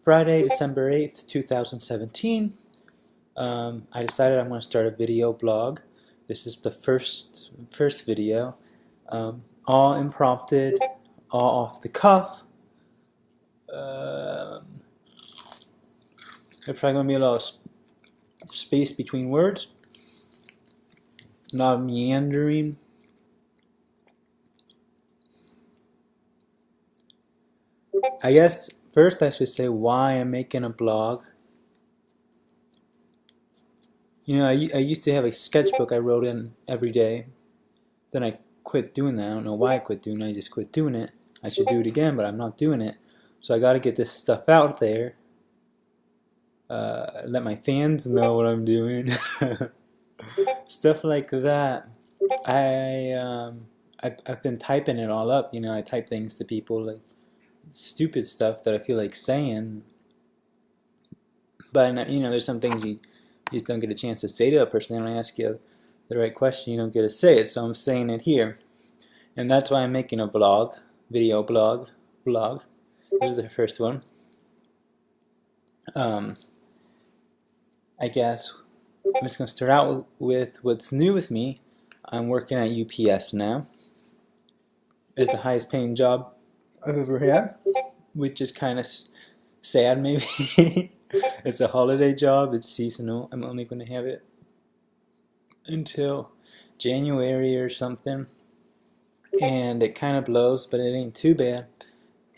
Friday, December 8th, 2017. I decided I'm going to start a video blog. This is the first video. All impromptu, all off the cuff. There's probably going to be a lot of space between words. A lot of meandering. I guess first I should say why I'm making a blog. You know, I used to have a sketchbook I wrote in every day. Then I quit doing that. I don't know why I quit doing it. I just quit doing it. I should do it again, but I'm not doing it. So I got to get this stuff out there. Let my fans know what I'm doing. Stuff like that. I've been typing it all up. You know, I type things to people like stupid stuff that I feel like saying. But you know, there's some things you just don't get a chance to say to a person. They don't ask you the right question. You don't get to say it. So I'm saying it here, and that's why I'm making a blog, video blog. This is the first one. I guess I'm just going to start out with what's new with me. I'm working at UPS now. It's the highest paying job I've ever had, which is kind of sad maybe. It's a holiday job. It's seasonal. I'm only going to have it until January or something. And it kind of blows, but it ain't too bad.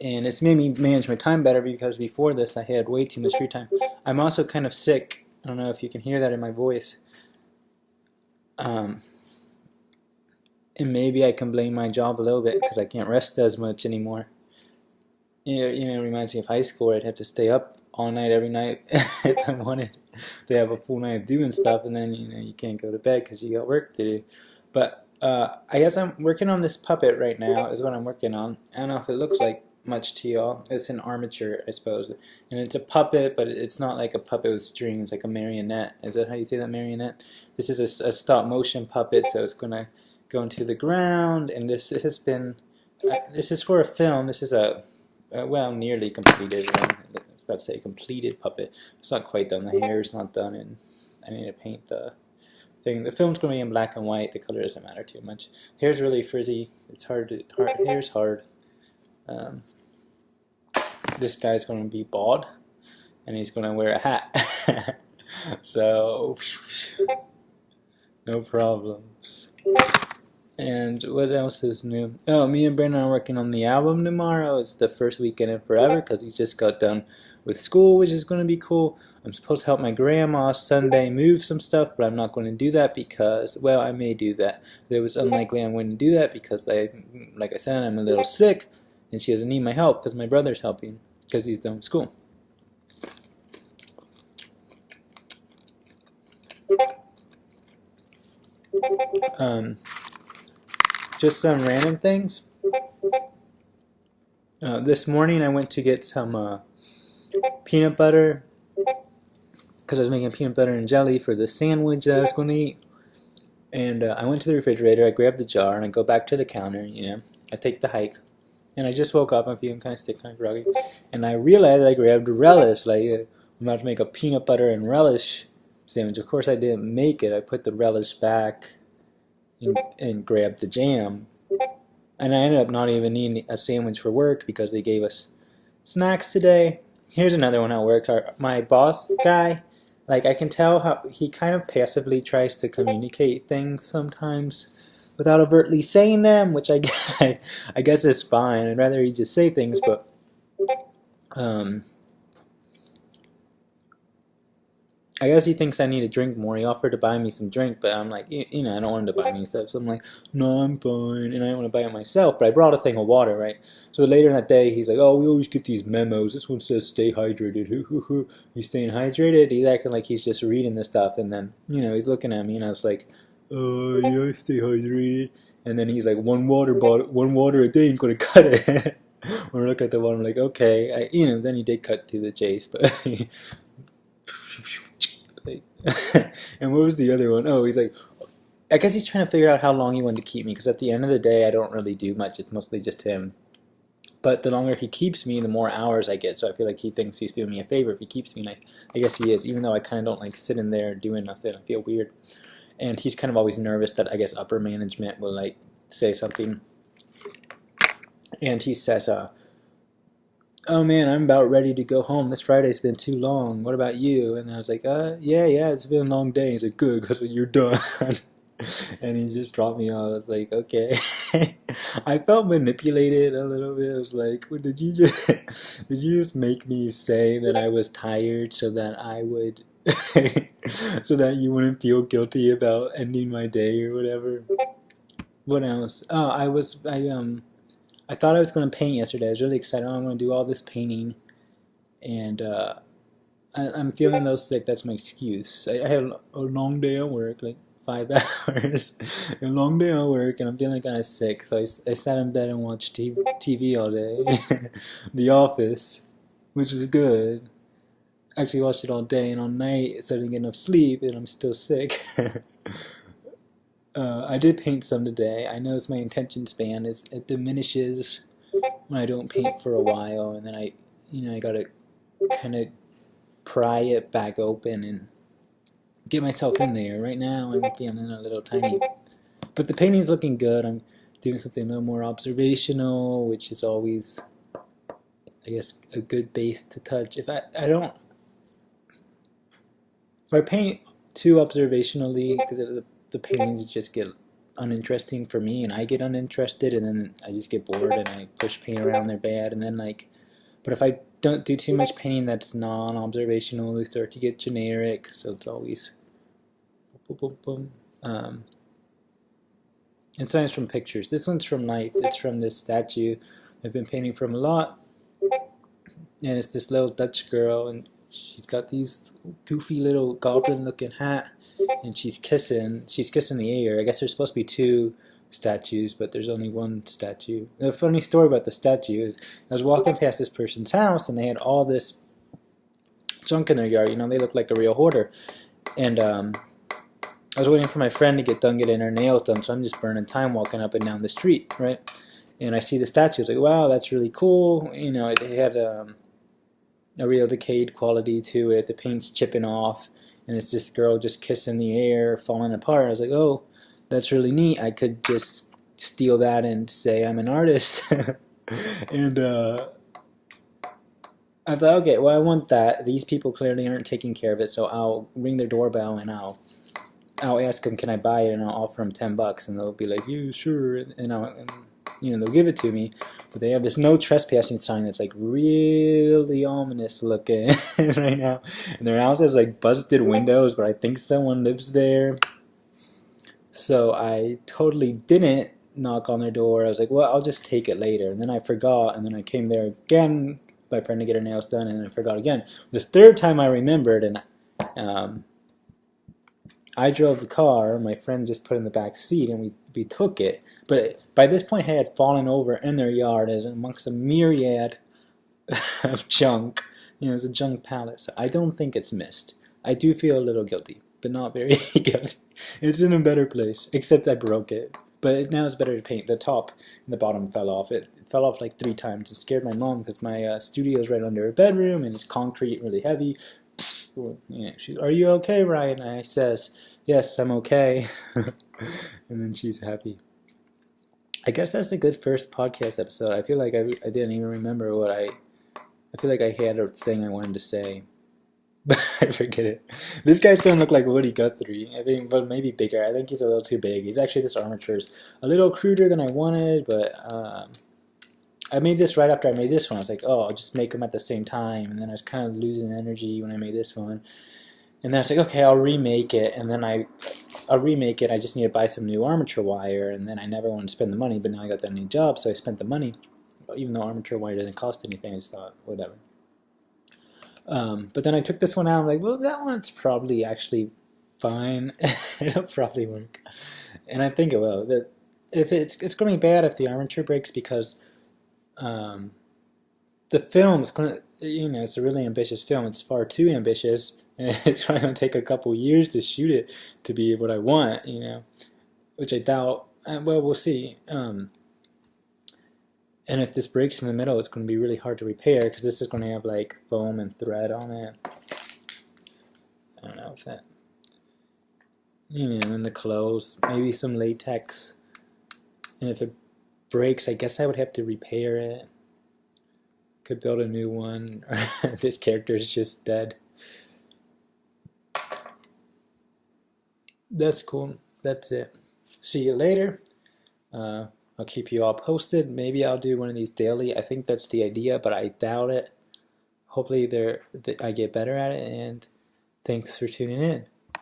And it's made me manage my time better because before this I had way too much free time. I'm also kind of sick. I don't know if you can hear that in my voice. And maybe I can blame my job a little bit because I can't rest as much anymore. You know, it reminds me of high school where I'd have to stay up all night every night if I wanted to have a full night of doing stuff, and then you can't go to bed because you got work to do. But I guess I'm working on this puppet right now is what I'm working on. I don't know if it looks like much to y'all. It's an armature, I suppose, and it's a puppet, but it's not like a puppet with strings, like a marionette. Is that how you say that, marionette? This is a stop motion puppet, so it's gonna go into the ground, and this has been this is for a film. This is a well, nearly completed. I was about to say completed puppet. It's not quite done. The hair is not done, and I need to paint the thing. The film's gonna be in black and white. The color doesn't matter too much. Hair's really frizzy. It's hair's hard. This guy's going to be bald, and he's going to wear a hat. So, no problems. And what else is new? Oh, me and Brandon are working on the album tomorrow. It's the first weekend in forever because he just got done with school, which is going to be cool. I'm supposed to help my grandma Sunday move some stuff, but I'm not going to do that because, well, I may do that. It was unlikely I'm going to do that because, like I said, I'm a little sick. And she doesn't need my help because my brother's helping because he's done with school. Just some random things. This morning I went to get some peanut butter because I was making peanut butter and jelly for the sandwich that I was going to eat. And I went to the refrigerator, I grabbed the jar, and I go back to the counter, I take the hike. And I just woke up, I'm feeling kind of sick, kind of groggy. And I realized I grabbed relish, I'm about to make a peanut butter and relish sandwich. Of course I didn't make it, I put the relish back and grabbed the jam. And I ended up not even needing a sandwich for work because they gave us snacks today. Here's another one at work. My boss guy, I can tell how he kind of passively tries to communicate things sometimes without overtly saying them, which I guess is fine. I'd rather he just say things, but I guess he thinks I need to drink more. He offered to buy me some drink, but I'm like, I don't want him to buy me stuff. So I'm like, no, I'm fine, and I don't want to buy it myself. But I brought a thing of water, right? So later in that day, he's like, oh, we always get these memos. This one says stay hydrated. You staying hydrated? He's acting like he's just reading this stuff, and then he's looking at me, and I was like, yeah, I stay hydrated. And then he's like, one water a day ain't gonna cut it. When I look at the water, I'm like, okay. Then he did cut to the chase, but and what was the other one? Oh, he's like, I guess he's trying to figure out how long he wanted to keep me, because at the end of the day, I don't really do much. It's mostly just him. But the longer he keeps me, the more hours I get. So I feel like he thinks he's doing me a favor if he keeps me. And I guess he is, even though I kind of don't like sitting there doing nothing. I feel weird. And he's kind of always nervous that I guess upper management will like say something. And he says, "Oh man, I'm about ready to go home. This Friday's been too long. What about you?" And I was like, yeah, it's been a long day." He's like, "Good, because when you're done." And he just dropped me off. I was like, okay. I felt manipulated a little bit. I was like, well, did you just make me say that I was tired so that I would so that you wouldn't feel guilty about ending my day or whatever? What else? Oh, I thought I was going to paint yesterday. I was really excited. Oh, I'm going to do all this painting, and I'm feeling though sick. That's my excuse. I had a long day at work, like 5 hours, a long day at work, and I'm feeling kind of sick. So I sat in bed and watched TV all day, The Office, which was good. Actually watched it all day and all night, so I didn't get enough sleep, and I'm still sick. I did paint some today. I notice my attention span it diminishes when I don't paint for a while, and then I gotta kind of pry it back open and get myself in there. Right now, I'm feeling a little tiny, but the painting's looking good. I'm doing something a little more observational, which is always, I guess, a good base to touch. If I paint too observationally, the paintings just get uninteresting for me, and I get uninterested, and then I just get bored, and I push paint around their bed, and then but if I don't do too much painting that's non-observational, they start to get generic, so it's always boom, boom, boom. And sometimes from pictures. This one's from life. It's from this statue I've been painting from a lot, and it's this little Dutch girl, and she's got these goofy little goblin-looking hat, and she's kissing the air. I guess there's supposed to be two statues, but there's only one statue. The funny story about the statue is I was walking past this person's house, and they had all this junk in their yard. They look like a real hoarder. And I was waiting for my friend to get done getting her nails done, so I'm just burning time walking up and down the street, right? And I see the statue. I was like, wow, that's really cool. It had a real decayed quality to it. The paint's chipping off, and it's this girl just kissing the air, falling apart. I was like, oh, that's really neat. I could just steal that and say I'm an artist. And I thought, okay, well, I want that. These people clearly aren't taking care of it, so I'll ring their doorbell and I'll ask them, can I buy it, and I'll offer them $10, and they'll be like, yeah, sure, and they'll give it to me. But they have this no trespassing sign that's like really ominous looking right now, and their house has like busted windows, but I think someone lives there. So I totally didn't knock on their door. I was like, well, I'll just take it later. And then I forgot, and then I came there again, my friend, to get her nails done, and I forgot again. This third time I remembered, and I drove the car. My friend just put it in the back seat, and we took it. But by this point, it had fallen over in their yard as amongst a myriad of junk. It's a junk pallet. So I don't think it's missed. I do feel a little guilty, but not very guilty. It's in a better place, except I broke it. But now it's better to paint. The top and the bottom fell off. It fell off like 3 times. It scared my mom because my studio is right under her bedroom, and it's concrete, really heavy. She's, are you okay, Ryan? And I says, yes, I'm okay. And then she's happy. I guess that's a good first podcast episode. I feel like I didn't even remember what I feel like I had a thing I wanted to say. But I forget it. This guy's gonna look like Woody Guthrie. I think, but maybe bigger. I think he's a little too big. He's actually, this armature's a little cruder than I wanted, but I made this right after I made this one. I was like, oh, I'll just make them at the same time, and then I was kind of losing energy when I made this one. And then I was like, okay, I'll remake it, and then I'll remake it. I just need to buy some new armature wire, and then I never wanted to spend the money, but now I got that new job, so I spent the money. Even though armature wire doesn't cost anything, I just thought, whatever. But then I took this one out. I'm like, well, that one's probably actually fine. It'll probably work, and I think it will. That if it's going to be bad if the armature breaks, because the film is going to, it's a really ambitious film. It's far too ambitious, and it's probably going to take a couple years to shoot it to be what I want. Which I doubt. Well, we'll see. And if this breaks in the middle, it's going to be really hard to repair because this is going to have like foam and thread on it. I don't know if that, and the clothes, maybe some latex. And if it breaks, I guess I would have to repair it. Could build a new one. This character is just dead. That's cool. That's it. See you later. I'll keep you all posted. Maybe I'll do one of these daily. I think that's the idea, but I doubt it. Hopefully I get better at it, and thanks for tuning in.